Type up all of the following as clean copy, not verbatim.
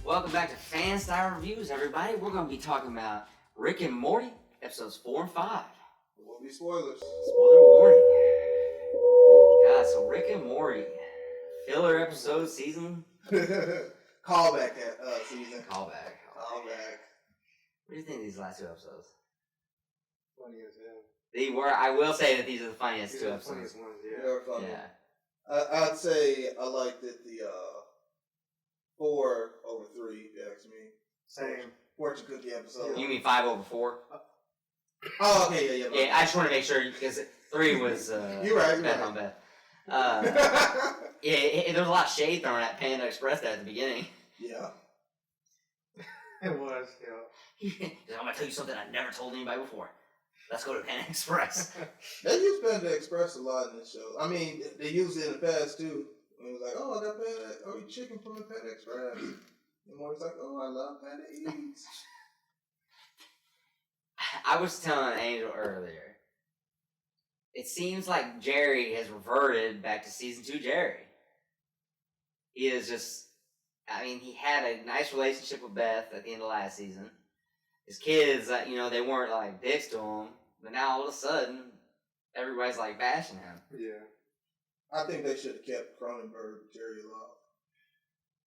Welcome back to Fan Style Reviews, everybody. We're going to be talking about Rick and Morty, episodes 4 and 5. There will be spoilers. Spoiler warning. God, so Rick and Morty, filler episode season. Callback season. Callback. What do you think of these last two episodes? Funny as hell. They were. I will say that these are the funniest These two are the episodes. funniest ones, yeah. They were funny. Yeah. I'd say I liked it the 4 over 3, if you ask me. Same. Fortune cookie episode. You mean 5 over 4? Oh, okay, yeah. Yeah, I just want to make sure because 3 was. You're right. Beth on Beth. Yeah, there was a lot of shade thrown at Panda Express there at the beginning. Yeah. It was, He's like, I'm going to tell you something I never told anybody before. Let's go to Panda Express. They use Panda Express a lot in this show. I mean, they used it in the past, too. It was like, oh, I got Panda, chicken from the Panda Express. And Morty's like, oh, I love Panda Eats. I was telling Angel earlier, it seems like Jerry has reverted back to season 2 Jerry. He is just, he had a nice relationship with Beth at the end of last season. His kids, they weren't like dicks to him, but now all of a sudden, everybody's like bashing him. Yeah. I think they should have kept Cronenberg, Jerry alive.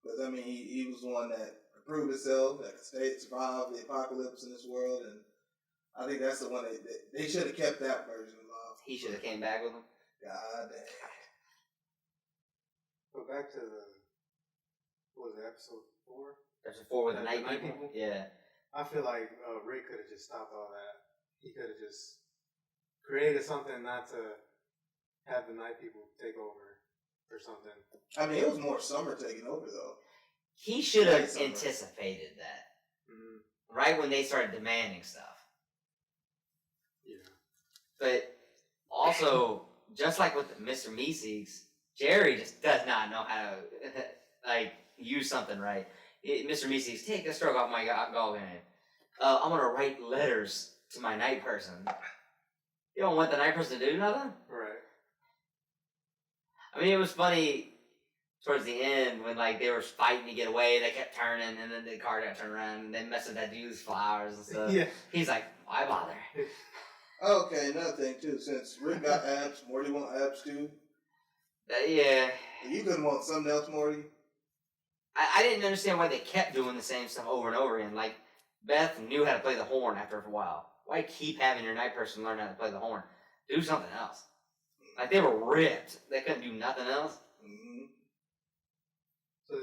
Because, he was the one that could prove himself, that could survive the apocalypse in this world, and I think that's the one they should have kept that version alive. He should have came back with him. God damn. Go back to what was it, episode 4? Episode 4 with the night people? Yeah. I feel like Rick could have just stopped all that. He could have just created something not to have the night people take over or something. It was more Summer taking over, though. He should have anticipated that. Mm-hmm. Right when they started demanding stuff. Yeah. But also, just like with Mr. Meeseeks, Jerry just does not know how to, use something right. Mr. Meeseeks, take a stroke off my golf game. I'm going to write letters to my night person. You don't want the night person to do nothing? Right. It was funny towards the end when, they were fighting to get away. They kept turning, and then the car got turned around, and they messed with that dude's flowers and stuff. Yeah. He's like, why bother? Okay, another thing, too. Since Rick got abs, Morty want abs, too. Yeah. You couldn't want something else, Morty? I didn't understand why they kept doing the same stuff over and over again. Beth knew how to play the horn after a while. Why keep having your night person learn how to play the horn? Do something else. They were ripped. They couldn't do nothing else. Mm-hmm. So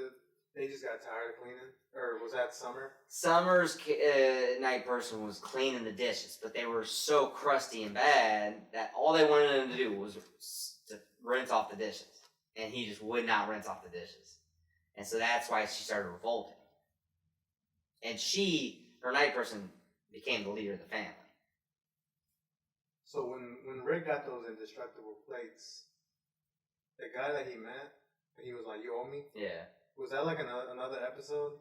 they just got tired of cleaning? Or was that Summer? Summer's night person was cleaning the dishes, but they were so crusty and bad that all they wanted him to do was to rinse off the dishes. And he just would not rinse off the dishes. And so that's why she started revolting. And her night person, became the leader of the family. So when Rick got those indestructible plates, the guy that he met, he was like, you owe me? Yeah. Was that like another episode?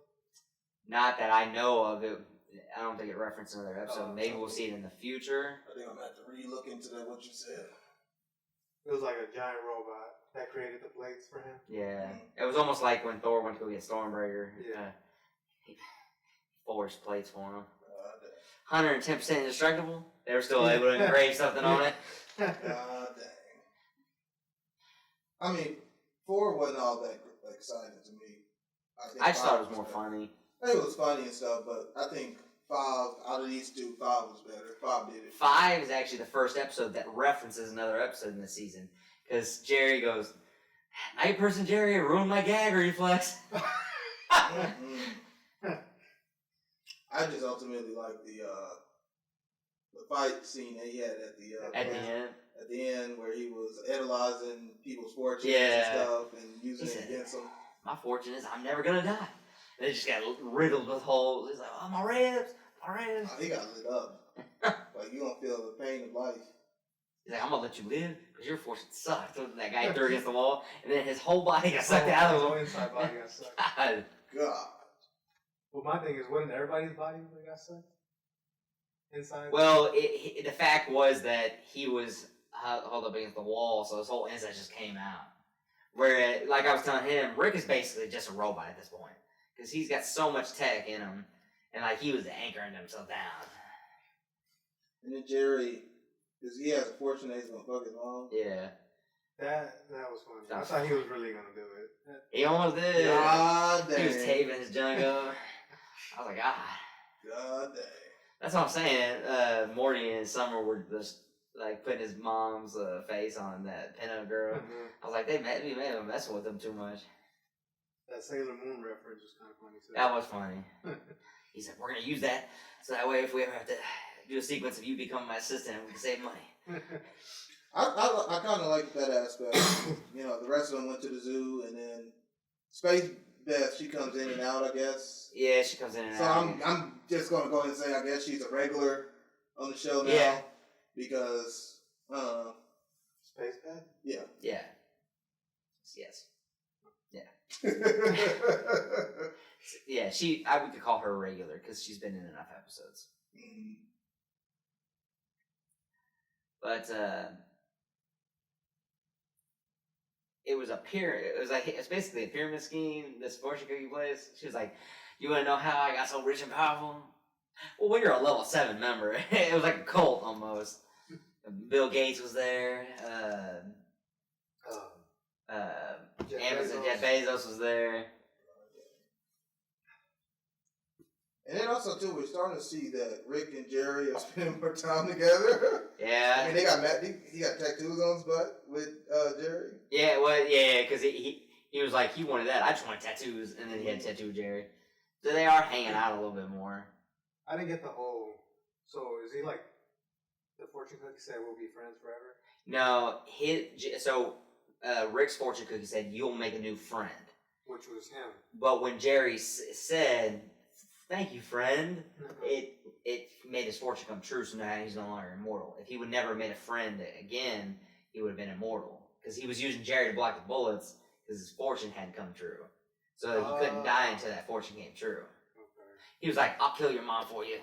Not that I know of. I don't think it referenced another episode. Maybe we'll see it in the future. I think I'm going to have to re-look into that, what you said. It was like a giant robot that created the plates for him. Yeah. It was almost like when Thor went to go get Stormbreaker. Yeah. He forged plates for him. 110% indestructible. They were still able to engrave something on it. God dang. 4 wasn't all that exciting to me. I just thought it was more funny. It was funny and stuff, but I think 5, out of these 2, 5 was better. 5 did it. 5 is actually the first episode that references another episode in the season. Because Jerry goes, night person Jerry ruined my gag reflex. I just ultimately like the fight scene that he had at the end where he was analyzing people's fortunes and stuff and using it against them. My fortune is I'm never gonna die. And they just got riddled with holes. He's like, oh, my ribs. Oh, he got lit up. You don't feel the pain of life. He's like, I'm gonna let you live because your fortune sucked. So that guy threw against the wall, and then his whole body got sucked out of him. His whole inside body got sucked. God. Well, my thing is, wouldn't everybody's body got sucked? Inside? Well, the fact was that he was held up against the wall, so his whole inside just came out. Where, like I was telling him, Rick is basically just a robot at this point. because he's got so much tech in him, and like he was anchoring himself down. And then Jerry, because he has a fortune that he's gonna fuck his mom. Yeah. That was funny. I thought he was really gonna do it. He almost did. God dang. He was taping his junk up. I was like, God dang. That's what I'm saying. Morty and Summer were just like putting his mom's face on that pinup girl. Mm-hmm. I was like, they may have messing with them too much. That Sailor Moon reference was kind of funny too. That was funny. He said, we're gonna use that so that way if we ever have to do a sequence of you becoming my assistant, we can save money. I kind of like that aspect. You know, the rest of them went to the zoo, and then Space Beth, she comes in and out, I guess. Yeah, she comes in and so out. So I'm just going to go ahead and say I guess she's a regular on the show now. Yeah. Because, Space Beth? Yeah. Yeah. Yes. Yeah. Yeah, we could call her a regular because she's been in enough episodes. Mm-hmm. But, it was basically a pyramid scheme, this fortune cookie place. She was like, you want to know how I got so rich and powerful? Well, when you're a level 7 member, it was like a cult almost. Bill Gates was there. Jeff Bezos was there. And then also too, we're starting to see that Rick and Jerry are spending more time together. Yeah. I mean, he got tattoos on his butt with Jerry. Yeah, well, yeah, because he was like, he wanted that. I just wanted tattoos, and then he had a tattoo with Jerry. So they are hanging out a little bit more. I didn't get the whole. So is he like the fortune cookie said we'll be friends forever? No, Rick's fortune cookie said you'll make a new friend, which was him. But when Jerry said, "Thank you, friend," it made his fortune come true. So now he's no longer immortal. If he would never have made a friend again, he would have been immortal because he was using Jerry to block the bullets because his fortune hadn't come true. So he couldn't die until that fortune came true. Okay. He was like, "I'll kill your mom for you,"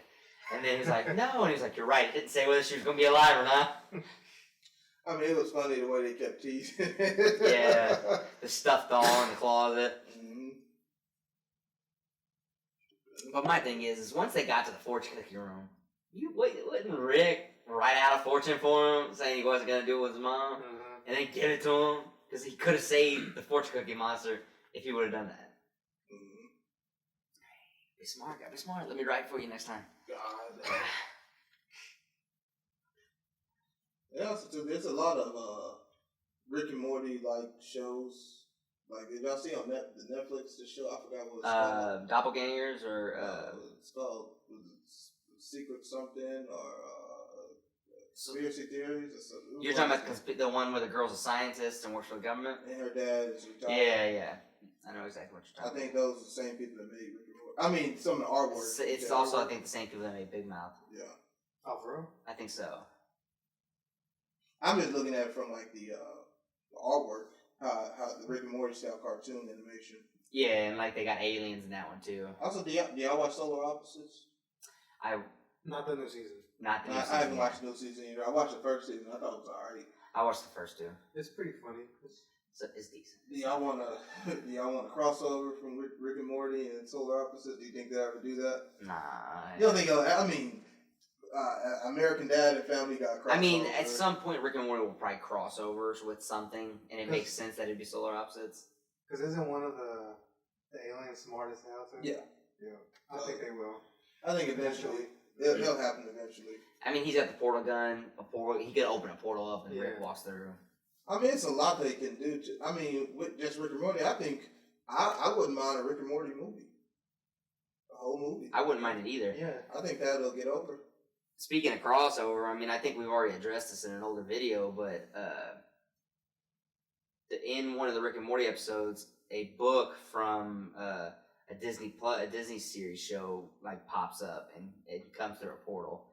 and then he's like, "No," and he's like, "You're right. It didn't say whether she was going to be alive or not." I mean, it was funny the way they kept teasing. Yeah, the stuffed doll in the closet. Mm-hmm. But my thing is once they got to the fortune cookie room, wouldn't Rick write out a fortune for him, saying he wasn't going to do it with his mom, and then give it to him? Because he could have saved the fortune cookie monster if he would have done that. Mm-hmm. Be smart, gotta be smart. Let me write for you next time. God. And also, too, there's a lot of Rick and Morty like shows. Like, did y'all see on the Netflix the show? I forgot what it's called. Doppelgangers or it's called Secret something or Conspiracy Theories or something. You're talking about the one where the girl's a scientist and works for the government? And her dad is retired. Yeah. I know exactly what you're talking about. I think those are the same people that made Rick and Morty. I mean, some of the artwork. It's also, I think, the same people that made Big Mouth. Yeah. Oh, for real? I think so. I'm just looking at it from like the artwork, how the Rick and Morty style cartoon animation. Yeah, and like they got aliens in that one too. Also, do y'all watch Solar Opposites? Not the new season. Not the new season. I haven't watched the new season either. I watched the first season. I thought it was alright. I watched the first two. It's pretty funny. It's decent. Do y'all want a crossover from Rick and Morty and Solar Opposites? Do you think they'll ever do that? Nah. You don't think? I mean, American Dad and Family Guy crossover. I mean, at some point, Rick and Morty will probably crossovers with something, and it makes sense that it'd be Solar Opposites. Because isn't one of the aliens smart as hell too? Yeah. I think they will. I think eventually. They'll happen eventually. I mean, he's got the portal gun. He could open a portal up and Rick walks through. I mean, it's a lot they can do. With just Rick and Morty, I think I wouldn't mind a Rick and Morty movie. A whole movie. I wouldn't mind it either. Yeah. I think that'll get over. Speaking of crossover, I mean, I think we've already addressed this in an older video, but in one of the Rick and Morty episodes, a book from a Disney series show like pops up and it comes through a portal.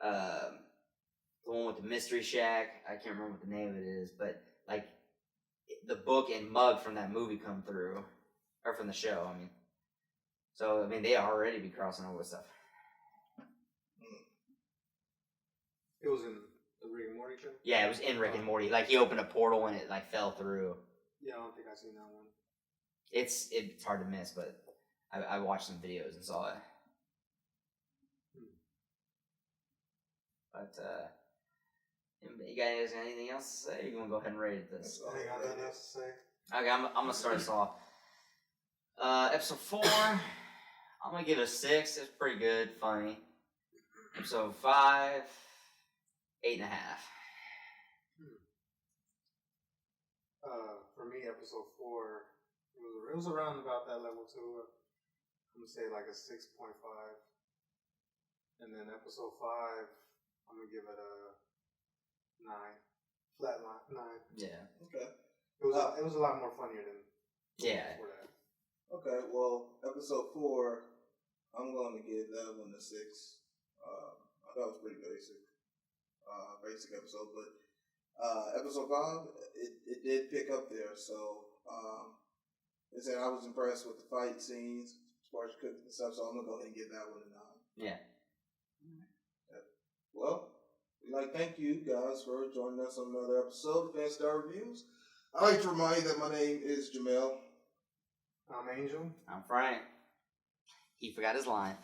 The one with the Mystery Shack, I can't remember what the name of it is, but like the book and mug from that movie come through, or from the show. I mean, so I mean they already be crossing over with stuff. It was in the Rick and Morty show? Yeah, it was in Rick and Morty. Like, he opened a portal and it, like, fell through. Yeah, I don't think I've seen that one. It's hard to miss, but I watched some videos and saw it. But you guys got anything else to say? Or you want to go ahead and rate this? I ain't got nothing else to say. Okay, I'm gonna start us off. Episode 4, I'm gonna give it a 6. It's pretty good, funny. Episode 5, 8.5. For me, episode 4, it was around about that level too. I'm gonna say like a 6.5. And then episode 5, I'm gonna give it a 9. Flat line, 9. Yeah. Okay. It was a lot more funnier than before that. Okay, well, episode 4, I'm going to give that one a 6. I thought it was pretty basic episode, but episode 5, it did pick up there. So, I said I was impressed with the fight scenes, as far as cooking and stuff. So I'm gonna go ahead and give that one a 9. Yeah. Well, we'd like to thank you guys for joining us on another episode of Fan Star Reviews. I'd like to remind you that my name is Jamel. I'm Angel. I'm Frank. He forgot his line.